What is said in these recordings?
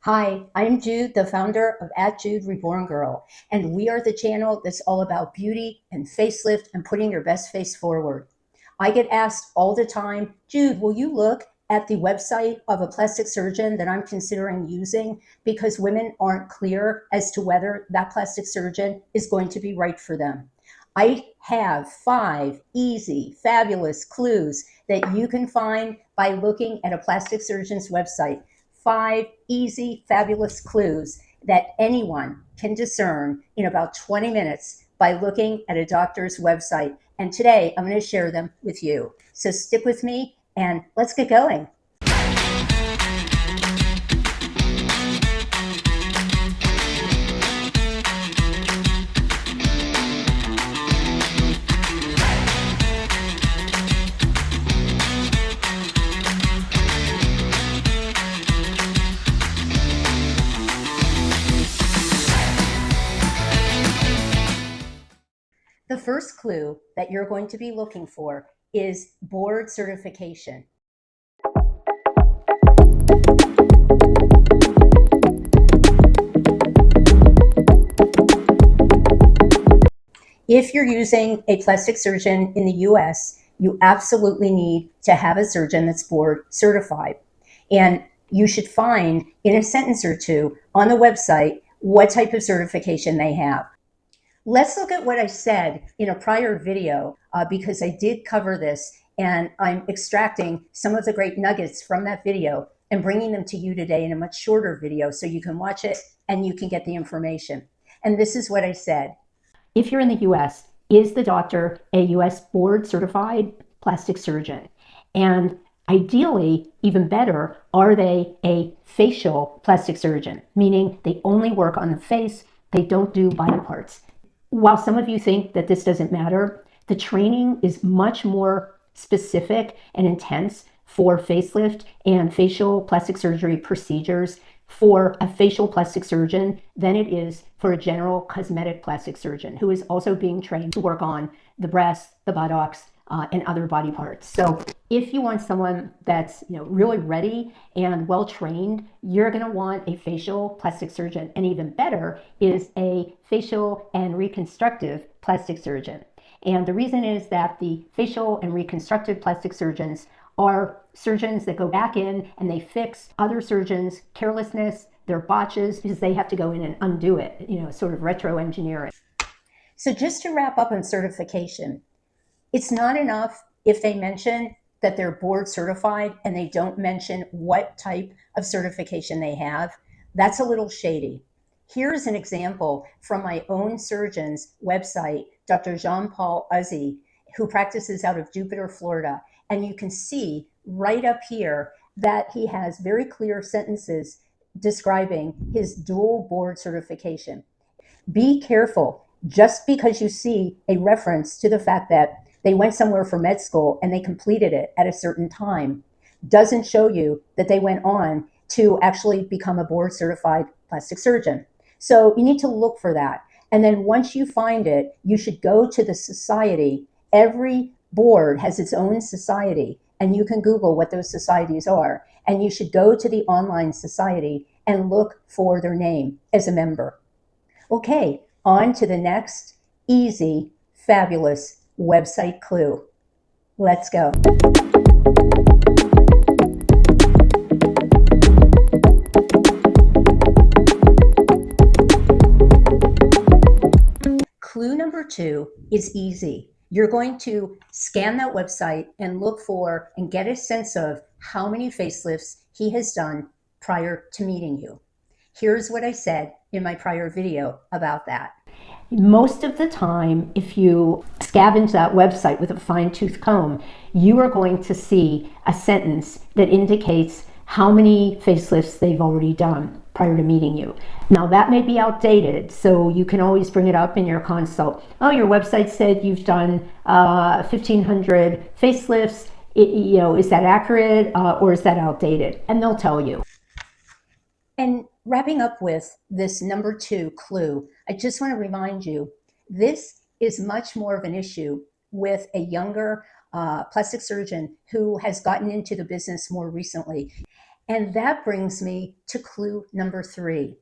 Hi, I'm Jude, the founder of @JudeReBornGirl, and we are the channel that's all about beauty and facelift and putting your best face forward. I get asked all the time, Jude, will you look at the website of a plastic surgeon that I'm considering using because women aren't clear as to whether that plastic surgeon is going to be right for them. I have 5 easy, fabulous clues that you can find by looking at a plastic surgeon's website. 5 easy, fabulous clues that anyone can discern in about 20 minutes by looking at a doctor's website. And today I'm going to share them with you. So stick with me and let's get going. The first clue that you're going to be looking for is board certification. If you're using a plastic surgeon in the US, you absolutely need to have a surgeon that's board certified. And you should find in a sentence or two on the website what type of certification they have. Let's look at what I said in a prior video because I did cover this and I'm extracting some of the great nuggets from that video and bringing them to you today in a much shorter video so you can watch it and you can get the information. And this is what I said. If you're in the US, is the doctor a US board certified plastic surgeon? And ideally, even better, are they a facial plastic surgeon? Meaning they only work on the face, they don't do body parts. While some of you think that this doesn't matter, the training is much more specific and intense for facelift and facial plastic surgery procedures for a facial plastic surgeon than it is for a general cosmetic plastic surgeon who is also being trained to work on the breasts, the buttocks, and other body parts. So if you want someone that's really ready and well trained, you're going to want a facial plastic surgeon. And even better is a facial and reconstructive plastic surgeon. And the reason is that the facial and reconstructive plastic surgeons are surgeons that go back in and they fix other surgeons' carelessness, their botches, because they have to go in and undo it, sort of retro engineer it. So just to wrap up on certification, it's not enough if they mention that they're board certified and they don't mention what type of certification they have. That's a little shady. Here's an example from my own surgeon's website, Dr. Jean-Paul Azzi, who practices out of Jupiter, Florida. And you can see right up here that he has very clear sentences describing his dual board certification. Be careful. Just because you see a reference to the fact that they went somewhere for med school and they completed it at a certain time doesn't show you that they went on to actually become a board certified plastic surgeon. So you need to look for that. And then once you find it, you should go to the society. Every board has its own society, and you can Google what those societies are. And you should go to the online society and look for their name as a member. Okay, on to the next easy, fabulous website clue. Let's go. Clue number 2 is easy. You're going to scan that website and look for and get a sense of how many facelifts he has done prior to meeting you. Here's what I said in my prior video about that. Most of the time, if you scavenge that website with a fine-tooth comb, you are going to see a sentence that indicates how many facelifts they've already done prior to meeting you. Now that may be outdated, so you can always bring it up in your consult. Oh, your website said you've done 1,500 facelifts. Is that accurate or is that outdated? And they'll tell you. And wrapping up with this number 2 clue, I just want to remind you, this is much more of an issue with a younger plastic surgeon who has gotten into the business more recently. And that brings me to clue number 3.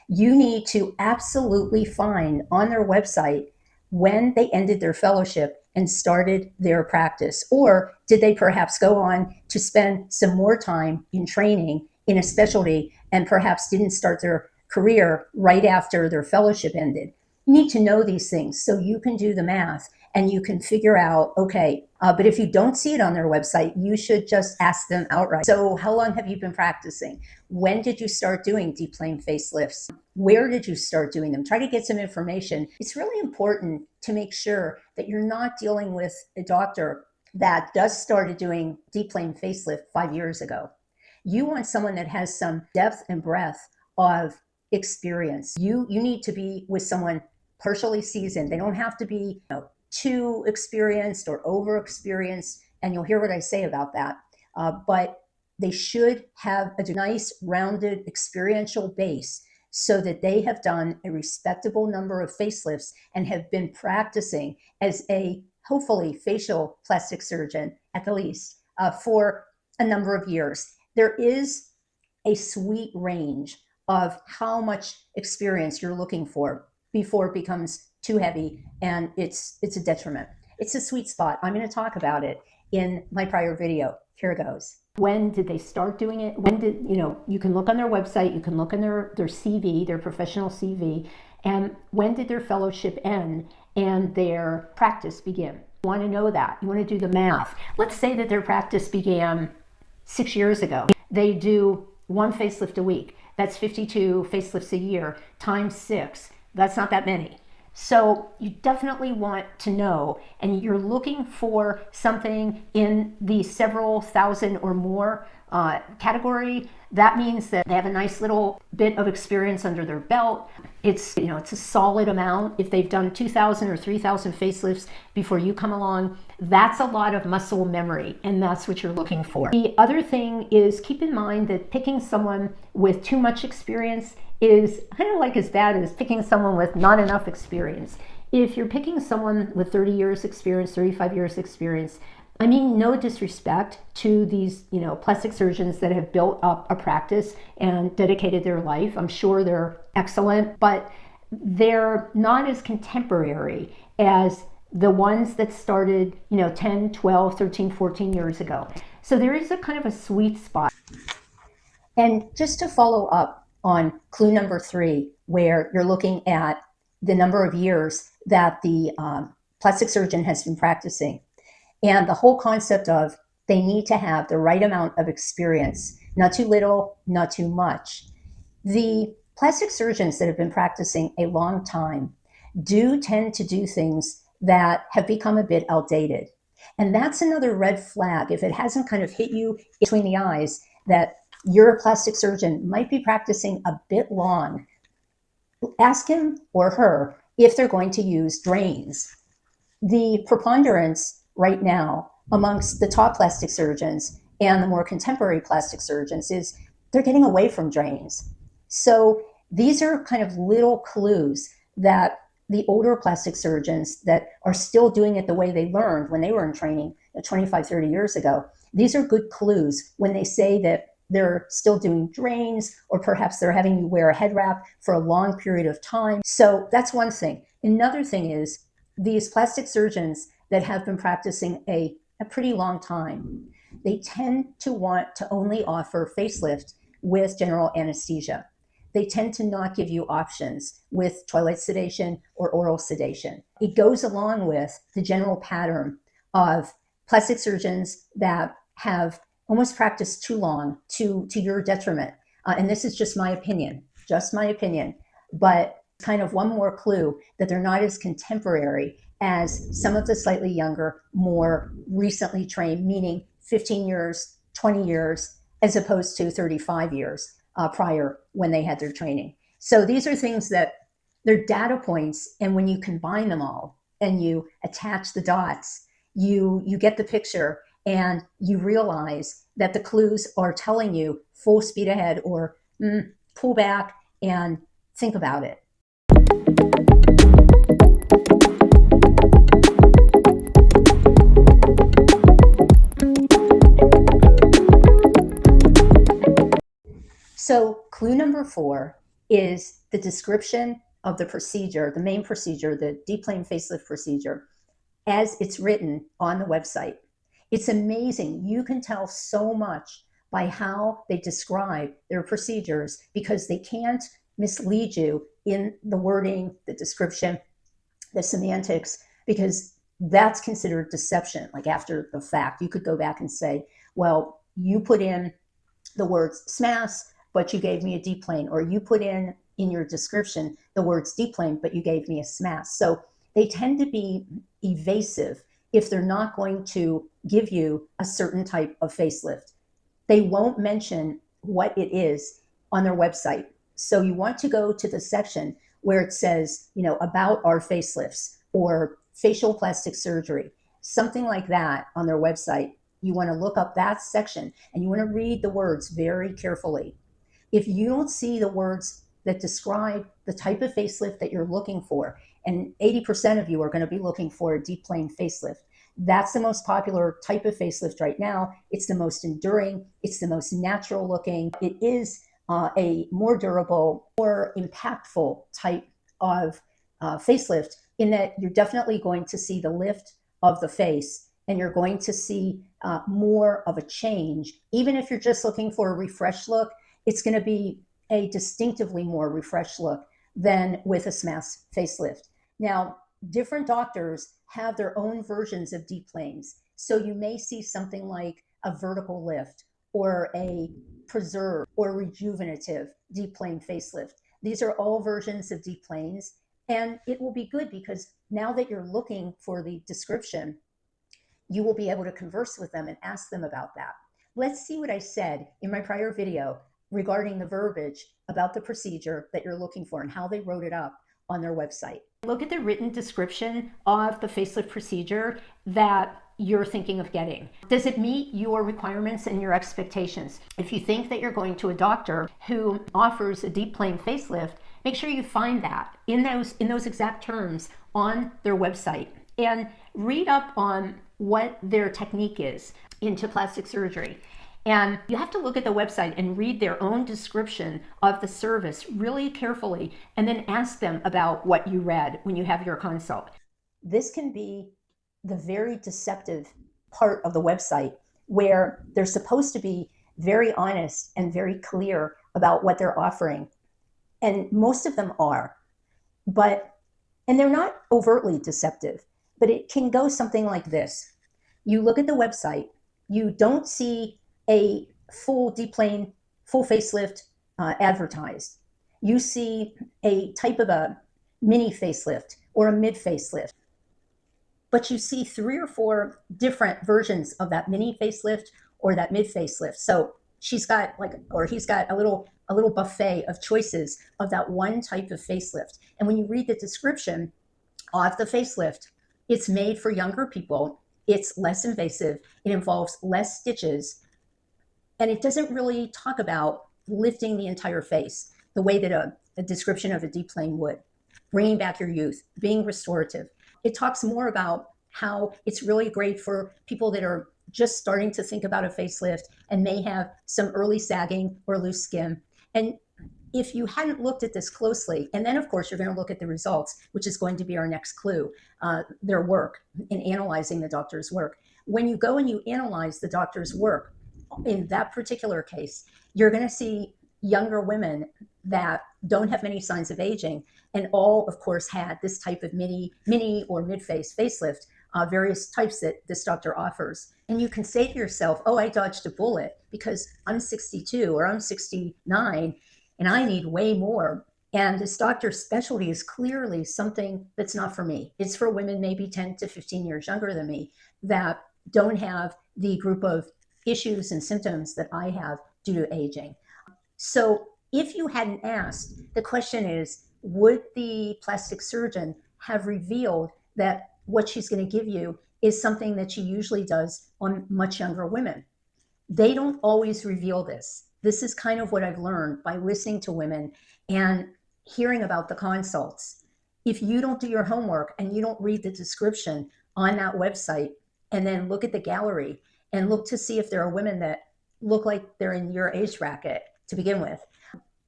You need to absolutely find on their website when they ended their fellowship and started their practice. Or did they perhaps go on to spend some more time in training in a specialty and perhaps didn't start their career right after their fellowship ended? You need to know these things so you can do the math and you can figure out, okay, but if you don't see it on their website, you should just ask them outright. So how long have you been practicing? When did you start doing deep plane facelifts? Where did you start doing them? Try to get some information. It's really important to make sure that you're not dealing with a doctor that just started doing deep plane facelift 5 years ago. You want someone that has some depth and breadth of experience. You need to be with someone partially seasoned. They don't have to be too experienced or over experienced, and you'll hear what I say about that. But they should have a nice, rounded, experiential base so that they have done a respectable number of facelifts and have been practicing as a, hopefully, facial plastic surgeon at the least for a number of years. There is a sweet range of how much experience you're looking for before it becomes too heavy and it's a detriment. It's a sweet spot. I'm going to talk about it in my prior video. Here it goes. When did they start doing it? When did, you can look on their website, you can look in their CV, their professional CV, and when did their fellowship end and their practice begin? You want to know that. You want to do the math. Let's say that their practice began 6 years ago. They do 1 facelift a week. That's 52 facelifts a year times 6. That's not that many. So you definitely want to know, and you're looking for something in the several thousand or more category. That means that they have a nice little bit of experience under their belt. It's a solid amount. If they've done 2,000 or 3,000 facelifts before you come along, that's a lot of muscle memory, and that's what you're looking for. The other thing is, keep in mind that picking someone with too much experience is kind of like as bad as picking someone with not enough experience. If you're picking someone with 30 years experience, 35 years experience, I mean, no disrespect to these, plastic surgeons that have built up a practice and dedicated their life. I'm sure they're excellent, but they're not as contemporary as the ones that started, 10, 12, 13, 14 years ago. So there is a kind of a sweet spot. And just to follow up on clue number 3, where you're looking at the number of years that the plastic surgeon has been practicing, and the whole concept of they need to have the right amount of experience, not too little, not too much. The plastic surgeons that have been practicing a long time do tend to do things that have become a bit outdated. And that's another red flag. If it hasn't kind of hit you between the eyes that your plastic surgeon might be practicing a bit long, ask him or her if they're going to use drains. The preponderance right now amongst the top plastic surgeons and the more contemporary plastic surgeons is they're getting away from drains. So these are kind of little clues that the older plastic surgeons that are still doing it the way they learned when they were in training 25, 30 years ago, these are good clues when they say that they're still doing drains, or perhaps they're having you wear a head wrap for a long period of time. So that's one thing. Another thing is these plastic surgeons that have been practicing a pretty long time, they tend to want to only offer facelift with general anesthesia. They tend to not give you options with twilight sedation or oral sedation. It goes along with the general pattern of plastic surgeons that have almost practiced too long to your detriment. And this is just my opinion, but kind of one more clue that they're not as contemporary as some of the slightly younger, more recently trained, meaning 15 years, 20 years, as opposed to 35 years prior when they had their training. So these are things that they're data points, and when you combine them all and you attach the dots, you get the picture, and you realize that the clues are telling you full speed ahead or pull back and Think about it. So clue number 4 is the description of the procedure, the main procedure, the deplane facelift procedure, as it's written on the website. It's amazing. You can tell so much by how they describe their procedures because they can't mislead you in the wording, the description, the semantics, because that's considered deception. Like after the fact, you could go back and say, well, you put in the words SMAS, but you gave me a deplane, or you put in your description the words deplane, but you gave me a SMAS. So they tend to be evasive if they're not going to give you a certain type of facelift. They won't mention what it is on their website. So you want to go to the section where it says, about our facelifts or facial plastic surgery, something like that on their website. You want to look up that section and you want to read the words very carefully. If you don't see the words that describe the type of facelift that you're looking for, and 80% of you are going to be looking for a deplane facelift, that's the most popular type of facelift right now. It's the most enduring. It's the most natural looking. It is a more durable, more impactful type of facelift in that you're definitely going to see the lift of the face and you're going to see more of a change. Even if you're just looking for a refreshed look, it's going to be a distinctively more refreshed look than with a SMAS facelift. Now, different doctors have their own versions of deplanes. So you may see something like a vertical lift or a preserve or rejuvenative deplane facelift. These are all versions of deplanes, and it will be good because now that you're looking for the description, you will be able to converse with them and ask them about that. Let's see what I said in my prior video regarding the verbiage about the procedure that you're looking for and how they wrote it up on their website. Look at the written description of the facelift procedure that you're thinking of getting. Does it meet your requirements and your expectations? If you think that you're going to a doctor who offers a deplane facelift, make sure you find that in those exact terms on their website and read up on what their technique is into plastic surgery. And you have to look at the website and read their own description of the service really carefully and then ask them about what you read when you have your consult. This can be the very deceptive part of the website where they're supposed to be very honest and very clear about what they're offering. And most of them are, and they're not overtly deceptive, but it can go something like this. You look at the website, you don't see a full deplane, full facelift advertised. You see a type of a mini facelift or a mid facelift, but you see 3 or 4 different versions of that mini facelift or that mid facelift. So he's got a little buffet of choices of that one type of facelift. And when you read the description of the facelift, it's made for younger people. It's less invasive. It involves less stitches. And it doesn't really talk about lifting the entire face the way that a description of a deplane would, bringing back your youth, being restorative. It talks more about how it's really great for people that are just starting to think about a facelift and may have some early sagging or loose skin. And if you hadn't looked at this closely, and then of course you're going to look at the results, which is going to be our next clue, their work in analyzing the doctor's work. When you go and you analyze the doctor's work, in that particular case, you're going to see younger women that don't have many signs of aging and all, of course, had this type of mini or mid-face facelift, various types that this doctor offers. And you can say to yourself, oh, I dodged a bullet because I'm 62 or I'm 69 and I need way more. And this doctor's specialty is clearly something that's not for me. It's for women maybe 10 to 15 years younger than me that don't have the group of issues and symptoms that I have due to aging. So if you hadn't asked, the question is, would the plastic surgeon have revealed that what she's going to give you is something that she usually does on much younger women? They don't always reveal this. This is kind of what I've learned by listening to women and hearing about the consults. If you don't do your homework and you don't read the description on that website and then look at the gallery and look to see if there are women that look like they're in your age bracket to begin with,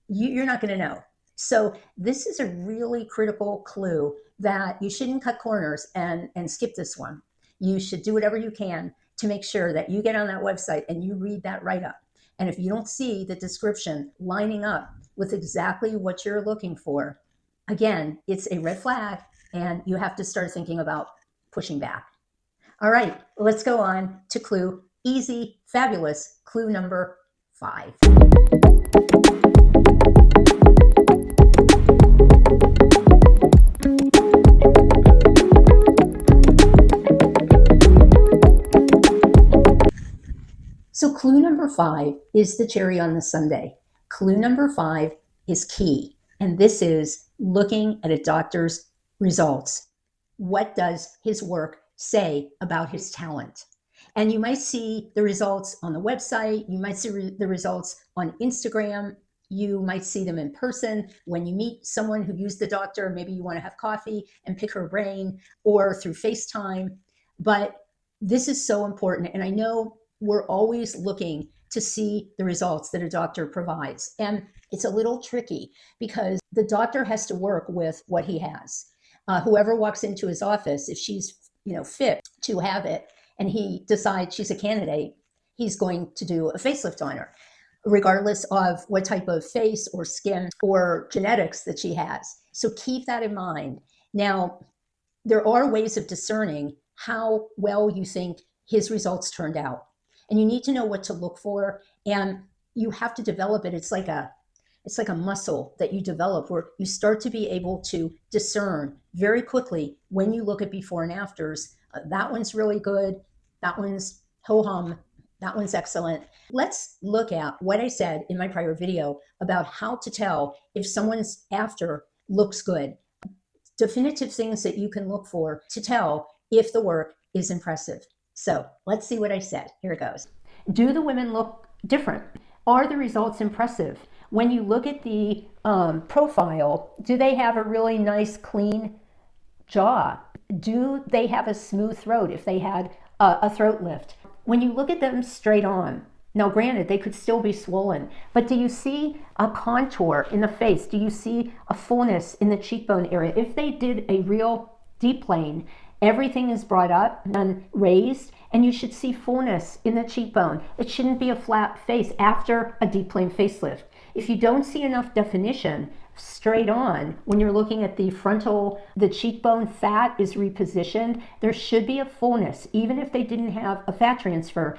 you're not going to know. So this is a really critical clue that you shouldn't cut corners and skip this one. You should do whatever you can to make sure that you get on that website and you read that write-up. And if you don't see the description lining up with exactly what you're looking for, again, it's a red flag and you have to start thinking about pushing back. All right, let's go on to clue, easy, fabulous, clue number 5. So clue number 5 is the cherry on the sundae. Clue number 5 is key, and this is looking at a doctor's results. What does his work say about his talent? And you might see the results on the website, you might see the results on Instagram, you might see them in person when you meet someone who used the doctor, maybe you want to have coffee and pick her brain, or through FaceTime. But this is so important, and I know we're always looking to see the results that a doctor provides. And it's a little tricky because the doctor has to work with what he has. Whoever walks into his office, if she's fit to have it and he decides she's a candidate, he's going to do a facelift on her, regardless of what type of face or skin or genetics that she has. So keep that in mind. Now, there are ways of discerning how well you think his results turned out. And you need to know what to look for, and you have to develop it. It's like a muscle that you develop where you start to be able to discern very quickly when you look at before and afters. That one's really good. That one's ho-hum. That one's excellent. Let's look at what I said in my prior video about how to tell if someone's after looks good. Definitive things that you can look for to tell if the work is impressive. So let's see what I said. Here it goes. Do the women look different? Are the results impressive? When you look at the profile, do they have a really nice, clean jaw? Do they have a smooth throat if they had a throat lift? When you look at them straight on, now granted, they could still be swollen, but do you see a contour in the face? Do you see a fullness in the cheekbone area? If they did a real deep plane, everything is brought up and raised, and you should see fullness in the cheekbone. It shouldn't be a flat face after a deep plane facelift. If you don't see enough definition straight on, when you're looking at the frontal, the cheekbone fat is repositioned, there should be a fullness. Even if they didn't have a fat transfer,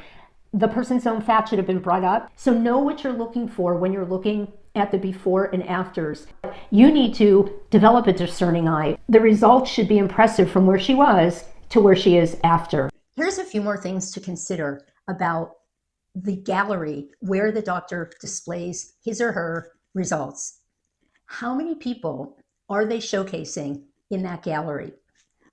the person's own fat should have been brought up. So know what you're looking for when you're looking at the before and afters. You need to develop a discerning eye. The results should be impressive from where she was to where she is after. Here's a few more things to consider about the gallery where the doctor displays his or her results. How many people are they showcasing in that gallery?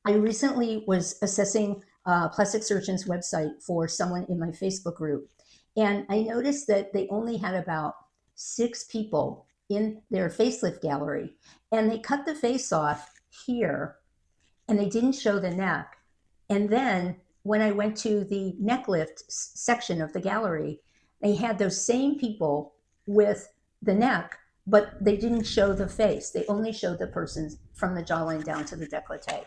I recently was assessing a plastic surgeon's website for someone in my Facebook group, and I noticed that they only had about 6 people in their facelift gallery, and they cut the face off here and they didn't show the neck. And then when I went to the neck lift section of the gallery, they had those same people with the neck, but they didn't show the face. They only showed the person from the jawline down to the décolleté.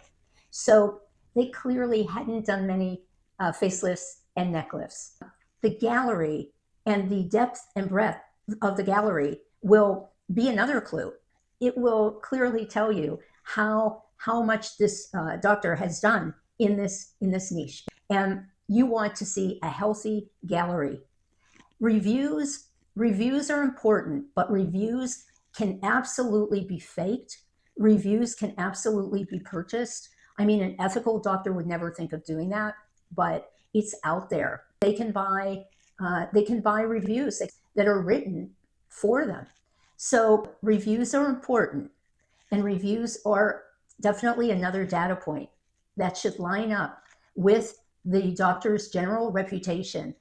So they clearly hadn't done many facelifts and neck lifts. The gallery and the depth and breadth of the gallery will be another clue. It will clearly tell you how much this doctor has done in this niche. And you want to see a healthy gallery. Reviews are important, but reviews can absolutely be faked. Reviews can absolutely be purchased. I mean, an ethical doctor would never think of doing that, but it's out there. They can buy reviews that are written for them. So reviews are important, and reviews are definitely another data point that should line up with the doctor's general reputation.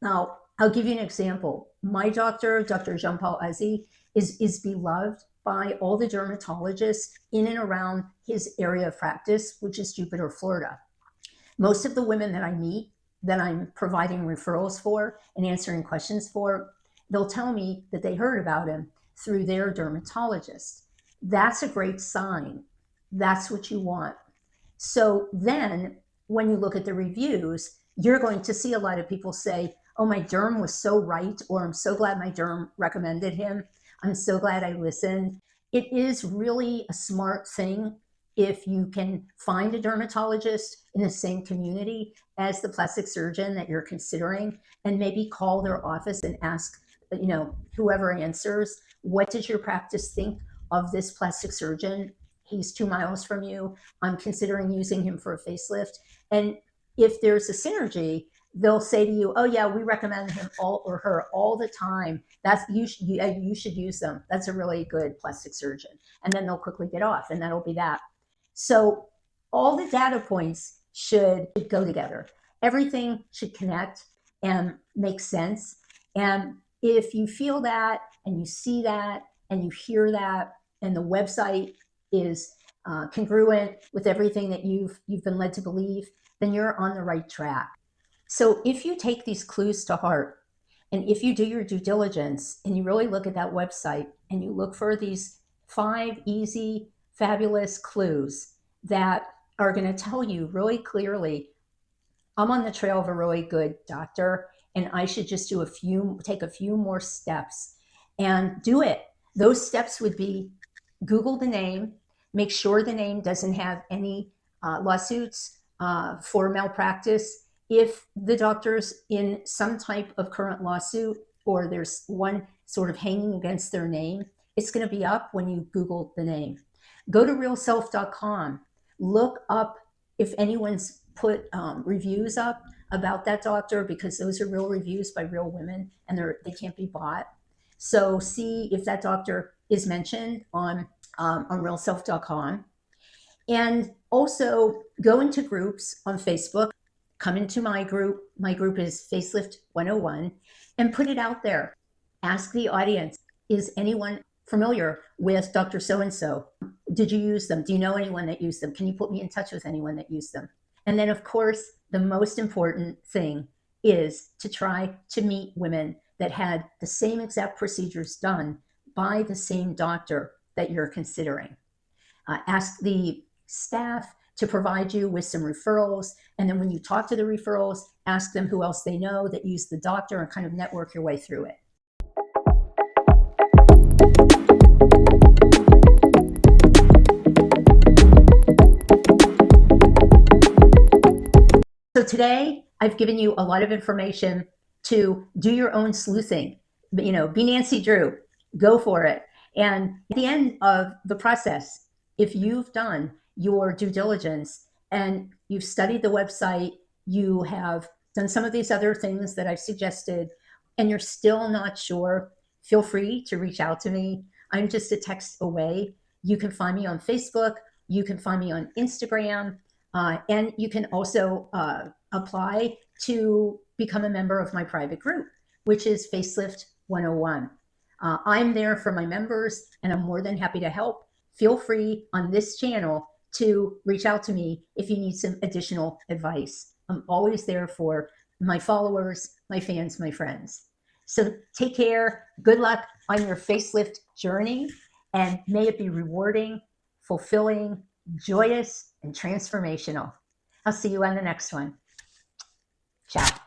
Now, I'll give you an example. My doctor, Dr. Jean-Paul Azzi, is beloved by all the dermatologists in and around his area of practice, which is Jupiter, Florida. Most of the women that I meet, that I'm providing referrals for and answering questions for, they'll tell me that they heard about him through their dermatologist. That's a great sign. That's what you want. So then when you look at the reviews, you're going to see a lot of people say, oh, my derm was so right, or I'm so glad my derm recommended him. I'm so glad I listened. It is really a smart thing if you can find a dermatologist in the same community as the plastic surgeon that you're considering, and maybe call their office and ask, whoever answers, what does your practice think of this plastic surgeon? He's 2 miles from you. I'm considering using him for a facelift. And if there's a synergy, they'll say to you, oh yeah, we recommend him or her all the time. You should use them. That's a really good plastic surgeon. And then they'll quickly get off, and that'll be that. So all the data points should go together. Everything should connect and make sense. And if you feel that, and you see that, and you hear that, and the website is congruent with everything that you've been led to believe, then you're on the right track. So if you take these clues to heart, and if you do your due diligence and you really look at that website and you look for these 5 easy, fabulous clues that are going to tell you really clearly, I'm on the trail of a really good doctor, and I should just take a few more steps and do it. Those steps would be Google the name, make sure the name doesn't have any lawsuits for malpractice. If the doctor's in some type of current lawsuit, or there's one sort of hanging against their name, it's going to be up when you Google the name. Go to realself.com. Look up if anyone's put reviews up about that doctor, because those are real reviews by real women, and they can't be bought. So see if that doctor is mentioned on realself.com. And also go into groups on Facebook. Come into my group. My group is Facelift 101, and put it out there. Ask the audience, is anyone familiar with Dr. So-and-so? Did you use them? Do you know anyone that used them? Can you put me in touch with anyone that used them? And then, of course, the most important thing is to try to meet women that had the same exact procedures done by the same doctor that you're considering. Ask the staff to provide you with some referrals. And then when you talk to the referrals, ask them who else they know that used the doctor, and kind of network your way through it. So today I've given you a lot of information to do your own sleuthing. Be Nancy Drew, go for it. And at the end of the process, if you've done your due diligence and you've studied the website, you have done some of these other things that I've suggested, and you're still not sure, feel free to reach out to me. I'm just a text away. You can find me on Facebook. You can find me on Instagram. And you can also apply to become a member of my private group, which is Facelift 101. I'm there for my members, and I'm more than happy to help. Feel free on this channel to reach out to me if you need some additional advice. I'm always there for my followers, my fans, my friends. So take care. Good luck on your facelift journey, and may it be rewarding, fulfilling, joyous, and transformational. I'll see you on the next one. Ciao.